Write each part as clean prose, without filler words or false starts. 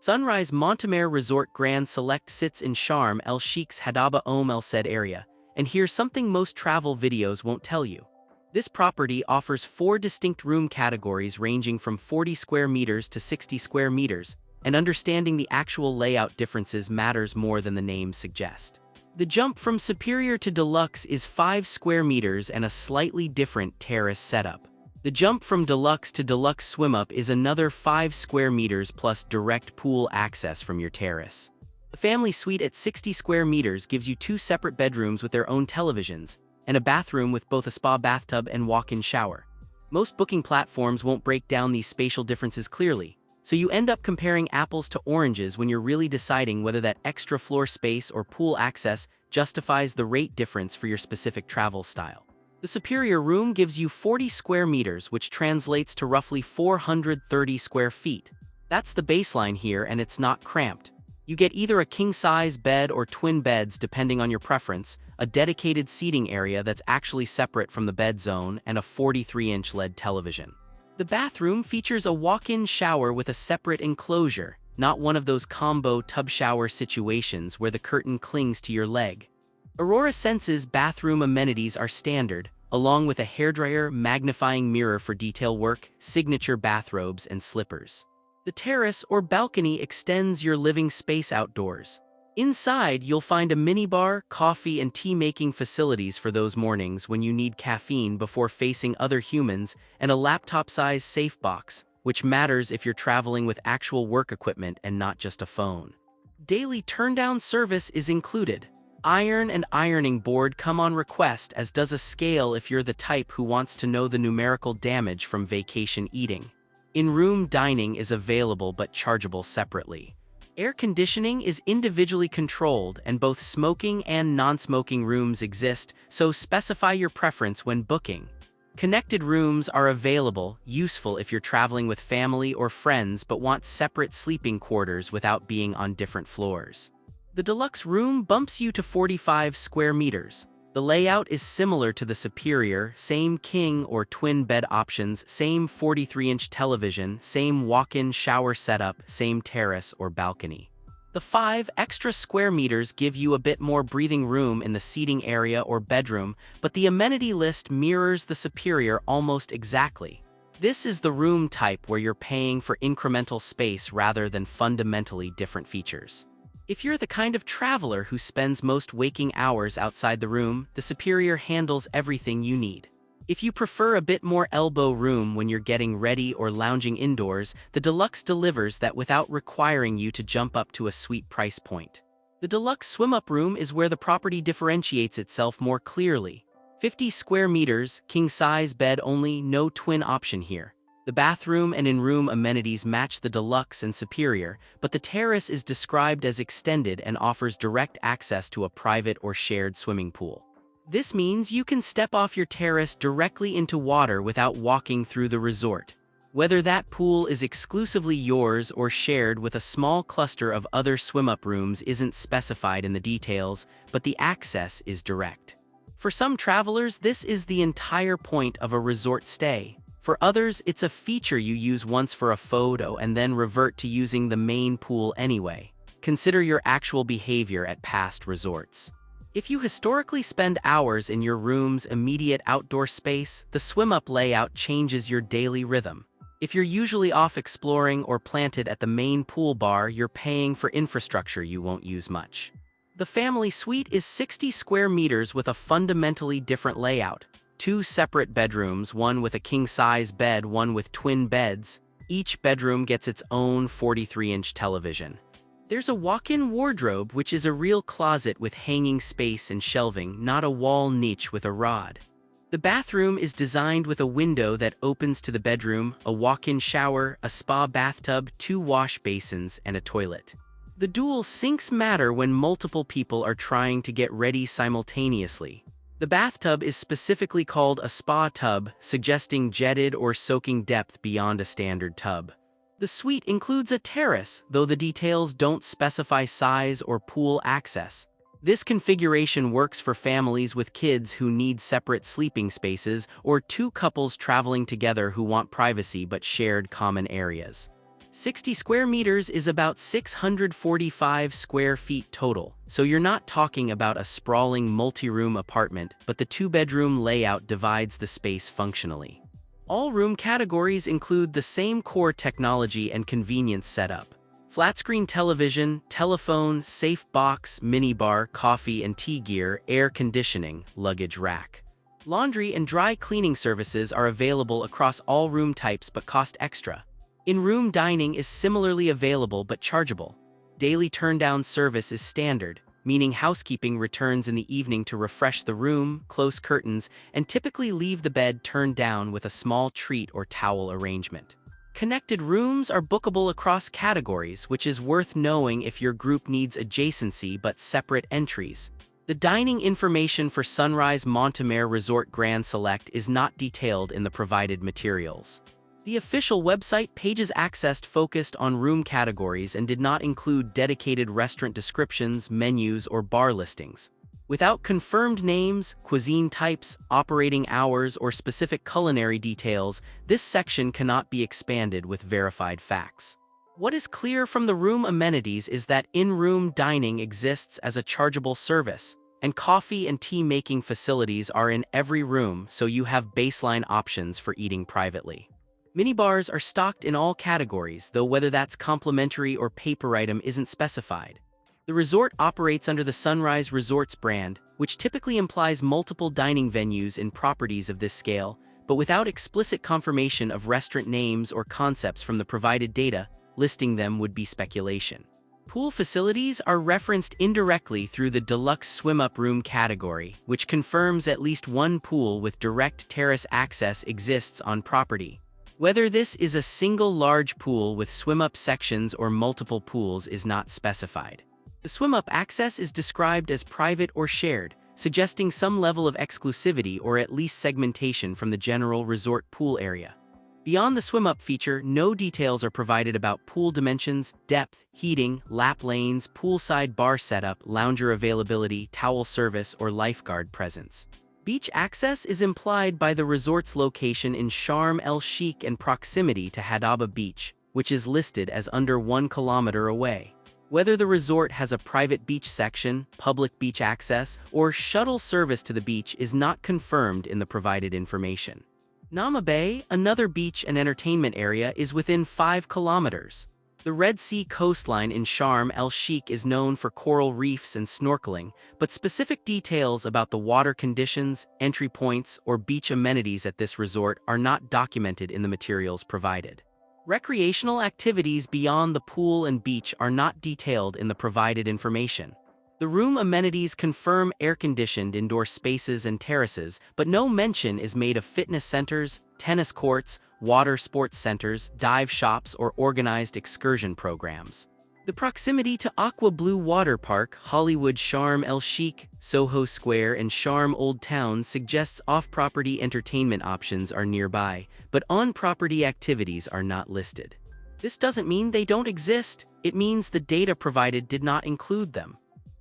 Sunrise Montemare Resort Grand Select sits in Sharm El Sheikh's Hadaba El Said area, and here's something most travel videos won't tell you. This property offers 4 distinct room categories ranging from 40 square meters to 60 square meters, and understanding the actual layout differences matters more than the names suggest. The jump from Superior to Deluxe is 5 square meters and a slightly different terrace setup. The jump from Deluxe to Deluxe Swim-Up is another 5 square meters plus direct pool access from your terrace. The family suite at 60 square meters gives you 2 separate bedrooms with their own televisions, and a bathroom with both a spa bathtub and walk-in shower. Most booking platforms won't break down these spatial differences clearly, so you end up comparing apples to oranges when you're really deciding whether that extra floor space or pool access justifies the rate difference for your specific travel style. The Superior room gives you 40 square meters, which translates to roughly 430 square feet. That's the baseline here, and it's not cramped. You get either a king-size bed or twin beds depending on your preference, a dedicated seating area that's actually separate from the bed zone, and a 43-inch LED television. The bathroom features a walk-in shower with a separate enclosure, not one of those combo tub shower situations where the curtain clings to your leg. Aurora Sense's bathroom amenities are standard, along with a hairdryer, magnifying mirror for detail work, signature bathrobes, and slippers. The terrace or balcony extends your living space outdoors. Inside, you'll find a minibar, coffee, and tea-making facilities for those mornings when you need caffeine before facing other humans, and a laptop-sized safe box, which matters if you're traveling with actual work equipment and not just a phone. Daily turn-down service is included. Iron and ironing board come on request, as does a scale if you're the type who wants to know the numerical damage from vacation eating. In-room dining is available but chargeable separately. Air conditioning is individually controlled, and both smoking and non-smoking rooms exist, so specify your preference when booking. Connected rooms are available, useful if you're traveling with family or friends but want separate sleeping quarters without being on different floors. The Deluxe Room bumps you to 45 square meters. The layout is similar to the Superior, same king or twin bed options, same 43-inch television, same walk-in shower setup, same terrace or balcony. The 5 extra square meters give you a bit more breathing room in the seating area or bedroom, but the amenity list mirrors the Superior almost exactly. This is the room type where you're paying for incremental space rather than fundamentally different features. If you're the kind of traveler who spends most waking hours outside the room, the Superior handles everything you need. If you prefer a bit more elbow room when you're getting ready or lounging indoors, the Deluxe delivers that without requiring you to jump up to a sweet price point. The Deluxe Swim-Up room is where the property differentiates itself more clearly. 50 square meters, king-size bed only, no twin option here. The bathroom and in-room amenities match the Deluxe and Superior, but the terrace is described as extended and offers direct access to a private or shared swimming pool. This means you can step off your terrace directly into water without walking through the resort. Whether that pool is exclusively yours or shared with a small cluster of other swim-up rooms isn't specified in the details, but the access is direct. For some travelers, this is the entire point of a resort stay. For others, it's a feature you use once for a photo and then revert to using the main pool anyway. Consider your actual behavior at past resorts. If you historically spend hours in your room's immediate outdoor space, the swim-up layout changes your daily rhythm. If you're usually off exploring or planted at the main pool bar, you're paying for infrastructure you won't use much. The family suite is 60 square meters with a fundamentally different layout. 2 separate bedrooms, one with a king-size bed, one with twin beds. Each bedroom gets its own 43-inch television. There's a walk-in wardrobe, which is a real closet with hanging space and shelving, not a wall niche with a rod. The bathroom is designed with a window that opens to the bedroom, a walk-in shower, a spa bathtub, 2 wash basins, and a toilet. The dual sinks matter when multiple people are trying to get ready simultaneously. The bathtub is specifically called a spa tub, suggesting jetted or soaking depth beyond a standard tub. The suite includes a terrace, though the details don't specify size or pool access. This configuration works for families with kids who need separate sleeping spaces or 2 couples traveling together who want privacy but shared common areas. 60 square meters is about 645 square feet total, so you're not talking about a sprawling multi-room apartment, but the two-bedroom layout divides the space functionally. All room categories include the same core technology and convenience setup. Flat-screen television, telephone, safe box, minibar, coffee and tea gear, air conditioning, luggage rack. Laundry and dry cleaning services are available across all room types but cost extra. In-room dining is similarly available but chargeable. Daily turn-down service is standard, meaning housekeeping returns in the evening to refresh the room, close curtains, and typically leave the bed turned down with a small treat or towel arrangement. Connected rooms are bookable across categories, which is worth knowing if your group needs adjacency but separate entries. The dining information for Sunrise Montemare Resort Grand Select is not detailed in the provided materials. The official website pages accessed focused on room categories and did not include dedicated restaurant descriptions, menus, or bar listings. Without confirmed names, cuisine types, operating hours, or specific culinary details, this section cannot be expanded with verified facts. What is clear from the room amenities is that in-room dining exists as a chargeable service, and coffee and tea-making facilities are in every room, so you have baseline options for eating privately. Minibars are stocked in all categories, though whether that's complimentary or paper item isn't specified. The resort operates under the Sunrise Resorts brand, which typically implies multiple dining venues in properties of this scale, but without explicit confirmation of restaurant names or concepts from the provided data, listing them would be speculation. Pool facilities are referenced indirectly through the Deluxe Swim-Up room category, which confirms at least one pool with direct terrace access exists on property. Whether this is a single large pool with swim-up sections or multiple pools is not specified. The swim-up access is described as private or shared, suggesting some level of exclusivity or at least segmentation from the general resort pool area. Beyond the swim-up feature, no details are provided about pool dimensions, depth, heating, lap lanes, poolside bar setup, lounger availability, towel service, or lifeguard presence. Beach access is implied by the resort's location in Sharm El Sheikh and proximity to Hadaba Beach, which is listed as under 1 kilometer away. Whether the resort has a private beach section, public beach access, or shuttle service to the beach is not confirmed in the provided information. Nama Bay, another beach and entertainment area, is within 5 kilometers. The Red Sea coastline in Sharm El Sheikh is known for coral reefs and snorkeling, but specific details about the water conditions, entry points, or beach amenities at this resort are not documented in the materials provided. Recreational activities beyond the pool and beach are not detailed in the provided information. The room amenities confirm air-conditioned indoor spaces and terraces, but no mention is made of fitness centers, tennis courts, water sports centers, dive shops, or organized excursion programs. The proximity to Aqua Blue Water Park, Hollywood Sharm El Sheikh, Soho Square, and Sharm Old Town suggests off-property entertainment options are nearby, but on-property activities are not listed. This doesn't mean they don't exist, it means the data provided did not include them.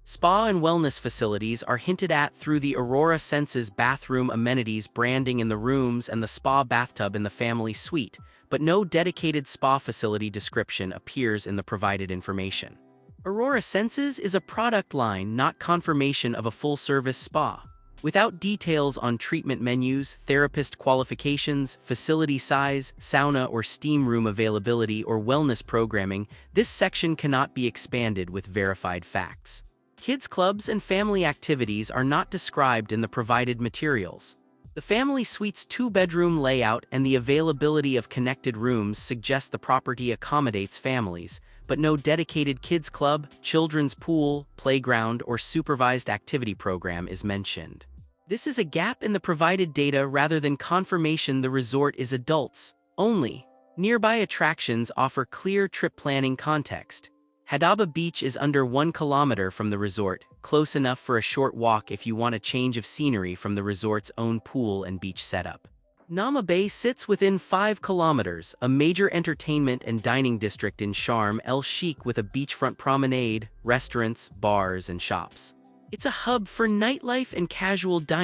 Spa and wellness facilities are hinted at through the Aurora Senses bathroom amenities branding in the rooms and the spa bathtub in the family suite, but no dedicated spa facility description appears in the provided information. Aurora Senses is a product line, not confirmation of a full-service spa. Without details on treatment menus, therapist qualifications, facility size, sauna or steam room availability, or wellness programming, this section cannot be expanded with verified facts. Kids clubs and family activities are not described in the provided materials. The family suite's two-bedroom layout and the availability of connected rooms suggest the property accommodates families, but no dedicated kids club, children's pool, playground, or supervised activity program is mentioned. This is a gap in the provided data rather than confirmation the resort is adults only. Nearby attractions offer clear trip planning context. Hadaba Beach is under 1 kilometer from the resort, close enough for a short walk if you want a change of scenery from the resort's own pool and beach setup. Nama Bay sits within 5 kilometers, a major entertainment and dining district in Sharm El Sheikh with a beachfront promenade, restaurants, bars, and shops. It's a hub for nightlife and casual dining.